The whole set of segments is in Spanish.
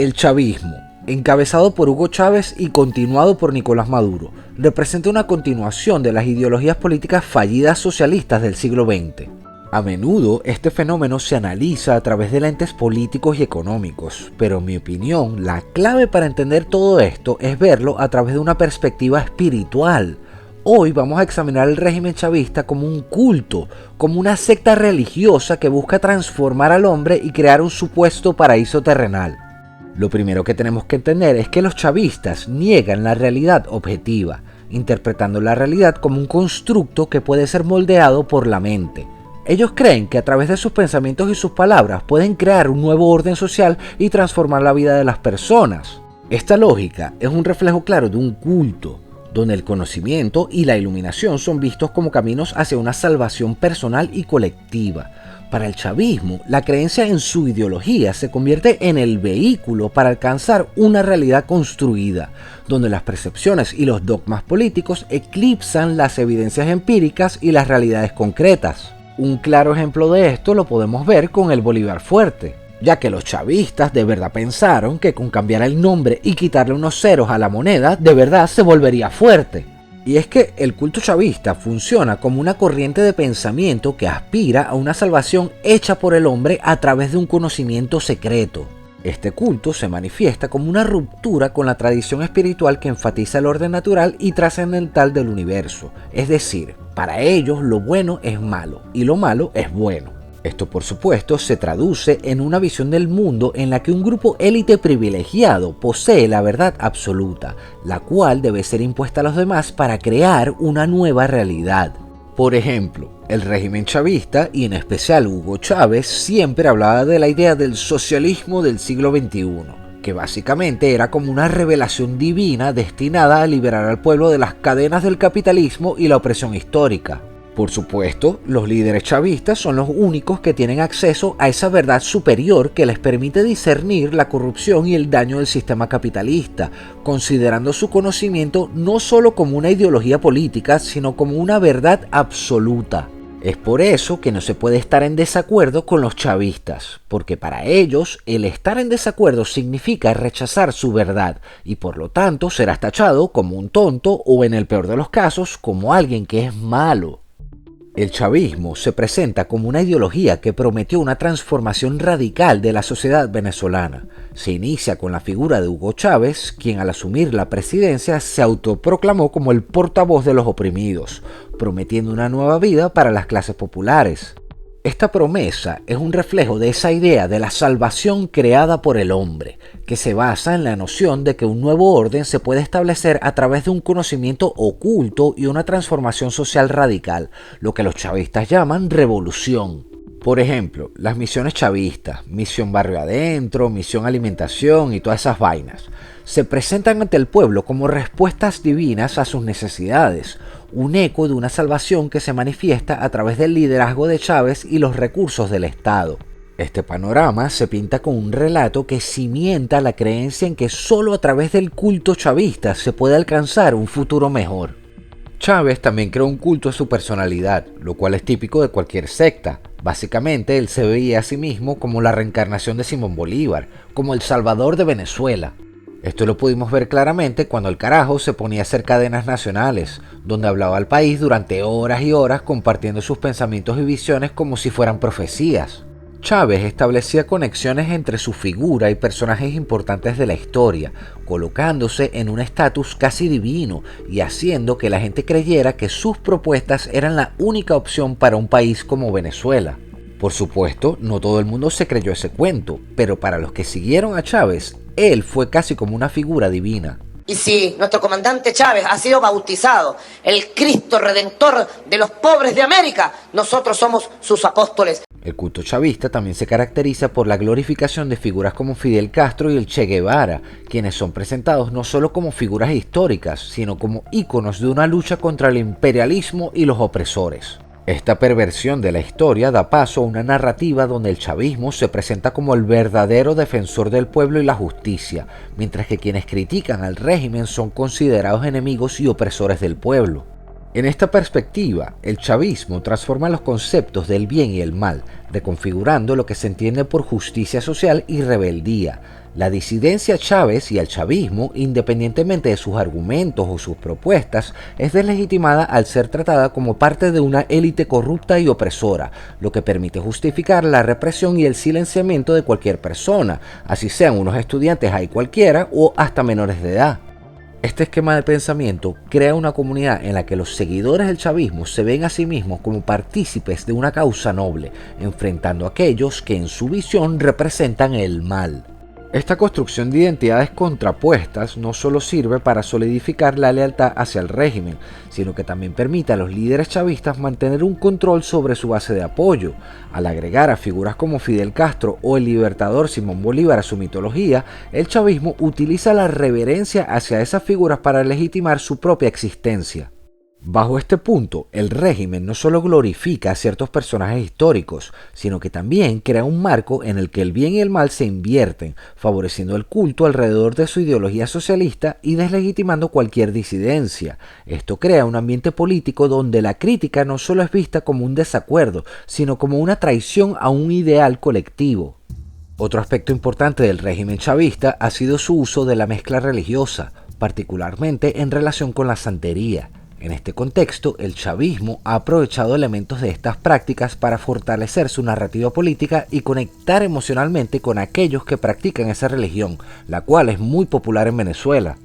El chavismo, encabezado por Hugo Chávez y continuado por Nicolás Maduro, representa una continuación de las ideologías políticas fallidas socialistas del siglo XX. A menudo este fenómeno se analiza a través de lentes políticos y económicos, pero en mi opinión la clave para entender todo esto es verlo a través de una perspectiva espiritual. Hoy vamos a examinar el régimen chavista como un culto, como una secta religiosa que busca transformar al hombre y crear un supuesto paraíso terrenal. Lo primero que tenemos que entender es que los chavistas niegan la realidad objetiva, interpretando la realidad como un constructo que puede ser moldeado por la mente. Ellos creen que a través de sus pensamientos y sus palabras pueden crear un nuevo orden social y transformar la vida de las personas. Esta lógica es un reflejo claro de un culto, donde el conocimiento y la iluminación son vistos como caminos hacia una salvación personal y colectiva. Para el chavismo, la creencia en su ideología se convierte en el vehículo para alcanzar una realidad construida, donde las percepciones y los dogmas políticos eclipsan las evidencias empíricas y las realidades concretas. Un claro ejemplo de esto lo podemos ver con el Bolívar fuerte, ya que los chavistas de verdad pensaron que con cambiar el nombre y quitarle unos ceros a la moneda, de verdad se volvería fuerte. Y es que el culto chavista funciona como una corriente de pensamiento que aspira a una salvación hecha por el hombre a través de un conocimiento secreto. Este culto se manifiesta como una ruptura con la tradición espiritual que enfatiza el orden natural y trascendental del universo. Es decir, para ellos lo bueno es malo y lo malo es bueno. Esto, por supuesto, se traduce en una visión del mundo en la que un grupo élite privilegiado posee la verdad absoluta, la cual debe ser impuesta a los demás para crear una nueva realidad. Por ejemplo, el régimen chavista, y en especial Hugo Chávez, siempre hablaba de la idea del socialismo del siglo XXI, que básicamente era como una revelación divina destinada a liberar al pueblo de las cadenas del capitalismo y la opresión histórica. Por supuesto, los líderes chavistas son los únicos que tienen acceso a esa verdad superior que les permite discernir la corrupción y el daño del sistema capitalista, considerando su conocimiento no solo como una ideología política, sino como una verdad absoluta. Es por eso que no se puede estar en desacuerdo con los chavistas, porque para ellos el estar en desacuerdo significa rechazar su verdad y por lo tanto serás tachado como un tonto o en el peor de los casos como alguien que es malo. El chavismo se presenta como una ideología que prometió una transformación radical de la sociedad venezolana. Se inicia con la figura de Hugo Chávez, quien al asumir la presidencia se autoproclamó como el portavoz de los oprimidos, prometiendo una nueva vida para las clases populares. Esta promesa es un reflejo de esa idea de la salvación creada por el hombre, que se basa en la noción de que un nuevo orden se puede establecer a través de un conocimiento oculto y una transformación social radical, lo que los chavistas llaman revolución. Por ejemplo, las misiones chavistas, Misión Barrio Adentro, Misión Alimentación y todas esas vainas, se presentan ante el pueblo como respuestas divinas a sus necesidades, un eco de una salvación que se manifiesta a través del liderazgo de Chávez y los recursos del Estado. Este panorama se pinta con un relato que cimienta la creencia en que solo a través del culto chavista se puede alcanzar un futuro mejor. Chávez también creó un culto a su personalidad, lo cual es típico de cualquier secta. Básicamente, él se veía a sí mismo como la reencarnación de Simón Bolívar, como el salvador de Venezuela. Esto lo pudimos ver claramente cuando el carajo se ponía a hacer cadenas nacionales, donde hablaba al país durante horas y horas compartiendo sus pensamientos y visiones como si fueran profecías. Chávez establecía conexiones entre su figura y personajes importantes de la historia, colocándose en un estatus casi divino y haciendo que la gente creyera que sus propuestas eran la única opción para un país como Venezuela. Por supuesto, no todo el mundo se creyó ese cuento, pero para los que siguieron a Chávez, él fue casi como una figura divina. Y si nuestro comandante Chávez ha sido bautizado el Cristo Redentor de los pobres de América, nosotros somos sus apóstoles. El culto chavista también se caracteriza por la glorificación de figuras como Fidel Castro y el Che Guevara, quienes son presentados no solo como figuras históricas, sino como íconos de una lucha contra el imperialismo y los opresores. Esta perversión de la historia da paso a una narrativa donde el chavismo se presenta como el verdadero defensor del pueblo y la justicia, mientras que quienes critican al régimen son considerados enemigos y opresores del pueblo. En esta perspectiva, el chavismo transforma los conceptos del bien y el mal, reconfigurando lo que se entiende por justicia social y rebeldía. La disidencia a Chávez y al chavismo, independientemente de sus argumentos o sus propuestas, es deslegitimada al ser tratada como parte de una élite corrupta y opresora, lo que permite justificar la represión y el silenciamiento de cualquier persona, así sean unos estudiantes ahí cualquiera o hasta menores de edad. Este esquema de pensamiento crea una comunidad en la que los seguidores del chavismo se ven a sí mismos como partícipes de una causa noble, enfrentando a aquellos que en su visión representan el mal. Esta construcción de identidades contrapuestas no solo sirve para solidificar la lealtad hacia el régimen, sino que también permite a los líderes chavistas mantener un control sobre su base de apoyo. Al agregar a figuras como Fidel Castro o el libertador Simón Bolívar a su mitología, el chavismo utiliza la reverencia hacia esas figuras para legitimar su propia existencia. Bajo este punto, el régimen no solo glorifica a ciertos personajes históricos, sino que también crea un marco en el que el bien y el mal se invierten, favoreciendo el culto alrededor de su ideología socialista y deslegitimando cualquier disidencia. Esto crea un ambiente político donde la crítica no solo es vista como un desacuerdo, sino como una traición a un ideal colectivo. Otro aspecto importante del régimen chavista ha sido su uso de la mezcla religiosa, particularmente en relación con la santería. En este contexto, el chavismo ha aprovechado elementos de estas prácticas para fortalecer su narrativa política y conectar emocionalmente con aquellos que practican esa religión, la cual es muy popular en Venezuela.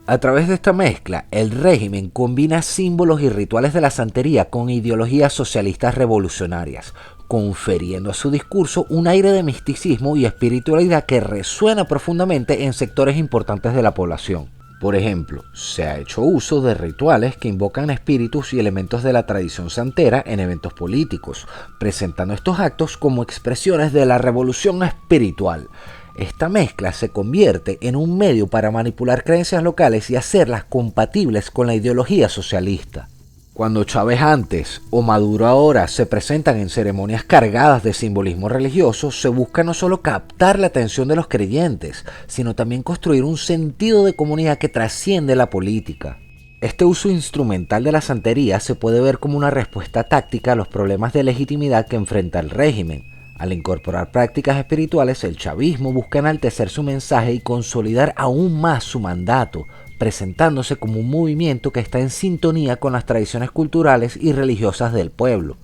A través de esta mezcla, el régimen combina símbolos y rituales de la santería con ideologías socialistas revolucionarias, confiriendo a su discurso un aire de misticismo y espiritualidad que resuena profundamente en sectores importantes de la población. Por ejemplo, se ha hecho uso de rituales que invocan espíritus y elementos de la tradición santera en eventos políticos, presentando estos actos como expresiones de la revolución espiritual. Esta mezcla se convierte en un medio para manipular creencias locales y hacerlas compatibles con la ideología socialista. Cuando Chávez antes o Maduro ahora se presentan en ceremonias cargadas de simbolismo religioso, se busca no solo captar la atención de los creyentes, sino también construir un sentido de comunidad que trasciende la política. Este uso instrumental de la santería se puede ver como una respuesta táctica a los problemas de legitimidad que enfrenta el régimen. Al incorporar prácticas espirituales, el chavismo busca enaltecer su mensaje y consolidar aún más su mandato, presentándose como un movimiento que está en sintonía con las tradiciones culturales y religiosas del pueblo.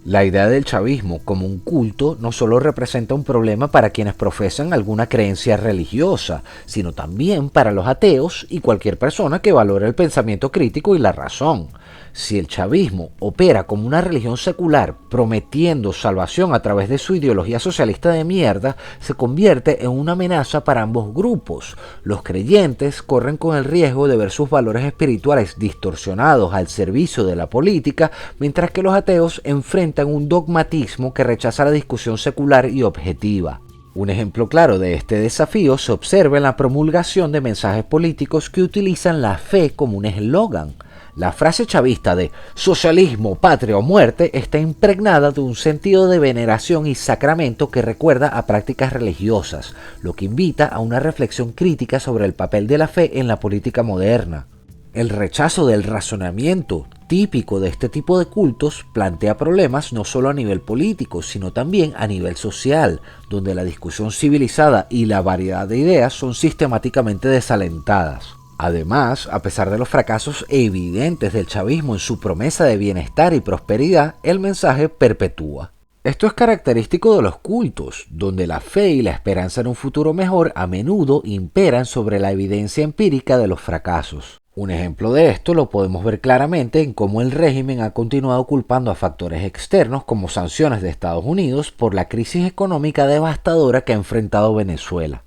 La idea del chavismo como un culto no solo representa un problema para quienes profesan alguna creencia religiosa, sino también para los ateos y cualquier persona que valore el pensamiento crítico y la razón. Si el chavismo opera como una religión secular, prometiendo salvación a través de su ideología socialista de mierda, se convierte en una amenaza para ambos grupos. Los creyentes corren con el riesgo de ver sus valores espirituales distorsionados al servicio de la política, mientras que los ateos enfrentan un dogmatismo que rechaza la discusión secular y objetiva. Un ejemplo claro de este desafío se observa en la promulgación de mensajes políticos que utilizan la fe como un eslogan. La frase chavista de socialismo, patria o muerte está impregnada de un sentido de veneración y sacramento que recuerda a prácticas religiosas, lo que invita a una reflexión crítica sobre el papel de la fe en la política moderna. El rechazo del razonamiento típico de este tipo de cultos plantea problemas no solo a nivel político, sino también a nivel social, donde la discusión civilizada y la variedad de ideas son sistemáticamente desalentadas. Además, a pesar de los fracasos evidentes del chavismo en su promesa de bienestar y prosperidad, el mensaje perpetúa. Esto es característico de los cultos, donde la fe y la esperanza en un futuro mejor a menudo imperan sobre la evidencia empírica de los fracasos. Un ejemplo de esto lo podemos ver claramente en cómo el régimen ha continuado culpando a factores externos como sanciones de Estados Unidos por la crisis económica devastadora que ha enfrentado Venezuela.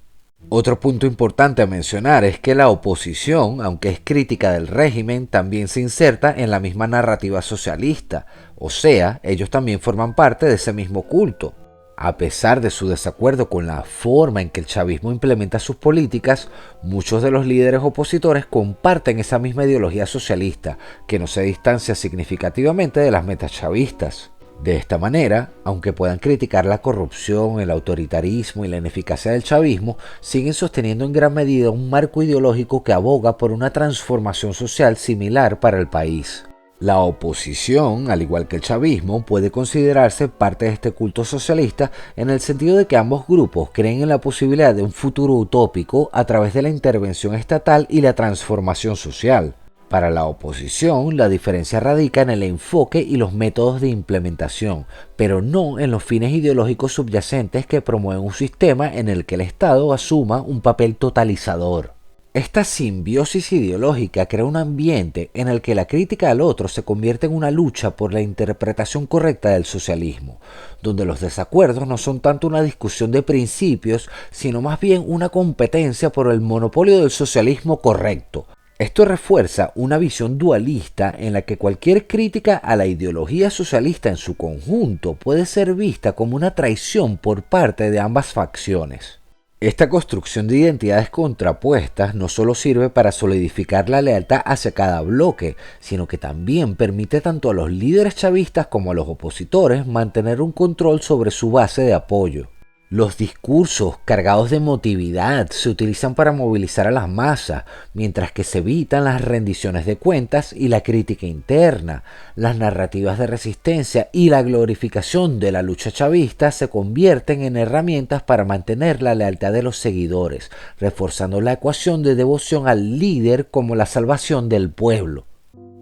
Otro punto importante a mencionar es que la oposición, aunque es crítica del régimen, también se inserta en la misma narrativa socialista, o sea, ellos también forman parte de ese mismo culto. A pesar de su desacuerdo con la forma en que el chavismo implementa sus políticas, muchos de los líderes opositores comparten esa misma ideología socialista, que no se distancia significativamente de las metas chavistas. De esta manera, aunque puedan criticar la corrupción, el autoritarismo y la ineficacia del chavismo, siguen sosteniendo en gran medida un marco ideológico que aboga por una transformación social similar para el país. La oposición, al igual que el chavismo, puede considerarse parte de este culto socialista en el sentido de que ambos grupos creen en la posibilidad de un futuro utópico a través de la intervención estatal y la transformación social. Para la oposición, la diferencia radica en el enfoque y los métodos de implementación, pero no en los fines ideológicos subyacentes que promueven un sistema en el que el Estado asuma un papel totalizador. Esta simbiosis ideológica crea un ambiente en el que la crítica al otro se convierte en una lucha por la interpretación correcta del socialismo, donde los desacuerdos no son tanto una discusión de principios, sino más bien una competencia por el monopolio del socialismo correcto. Esto refuerza una visión dualista en la que cualquier crítica a la ideología socialista en su conjunto puede ser vista como una traición por parte de ambas facciones. Esta construcción de identidades contrapuestas no solo sirve para solidificar la lealtad hacia cada bloque, sino que también permite tanto a los líderes chavistas como a los opositores mantener un control sobre su base de apoyo. Los discursos cargados de emotividad se utilizan para movilizar a las masas, mientras que se evitan las rendiciones de cuentas y la crítica interna. Las narrativas de resistencia y la glorificación de la lucha chavista se convierten en herramientas para mantener la lealtad de los seguidores, reforzando la ecuación de devoción al líder como la salvación del pueblo.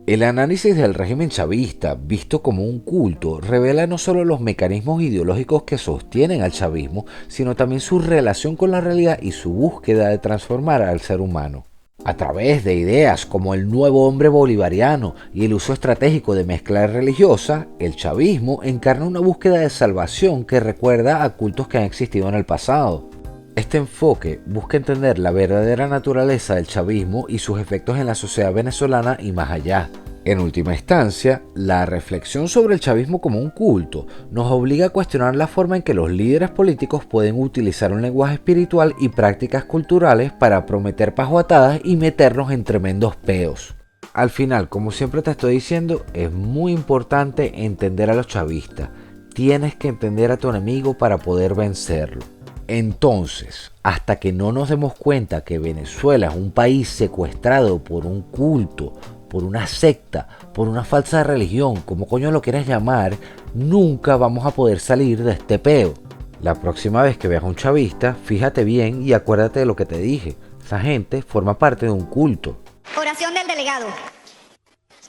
El análisis del régimen chavista, visto como un culto, revela no solo los mecanismos ideológicos que sostienen al chavismo, sino también su relación con la realidad y su búsqueda de transformar al ser humano. A través de ideas como el nuevo hombre bolivariano y el uso estratégico de mezcla religiosa, el chavismo encarna una búsqueda de salvación que recuerda a cultos que han existido en el pasado. Este enfoque busca entender la verdadera naturaleza del chavismo y sus efectos en la sociedad venezolana y más allá. En última instancia, la reflexión sobre el chavismo como un culto nos obliga a cuestionar la forma en que los líderes políticos pueden utilizar un lenguaje espiritual y prácticas culturales para prometer pajuatadas y meternos en tremendos peos. Al final, como siempre te estoy diciendo, es muy importante entender a los chavistas. Tienes que entender a tu enemigo para poder vencerlo. Entonces, hasta que no nos demos cuenta que Venezuela es un país secuestrado por un culto, por una secta, por una falsa religión, como coño lo quieras llamar, nunca vamos a poder salir de este peo. La próxima vez que veas a un chavista, fíjate bien y acuérdate de lo que te dije. Esa gente forma parte de un culto. Oración del delegado.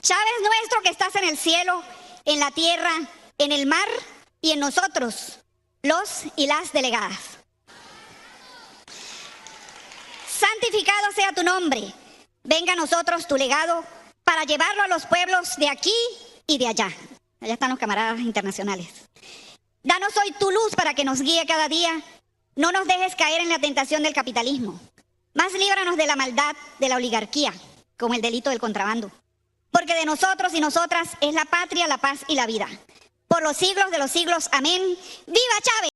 Chávez nuestro que estás en el cielo, en la tierra, en el mar y en nosotros, los y las delegadas. Santificado sea tu nombre, venga a nosotros tu legado para llevarlo a los pueblos de aquí y de allá. Allá están los camaradas internacionales. Danos hoy tu luz para que nos guíe cada día. No nos dejes caer en la tentación del capitalismo. Más líbranos de la maldad de la oligarquía, como el delito del contrabando. Porque de nosotros y nosotras es la patria, la paz y la vida. Por los siglos de los siglos, amén. ¡Viva Chávez!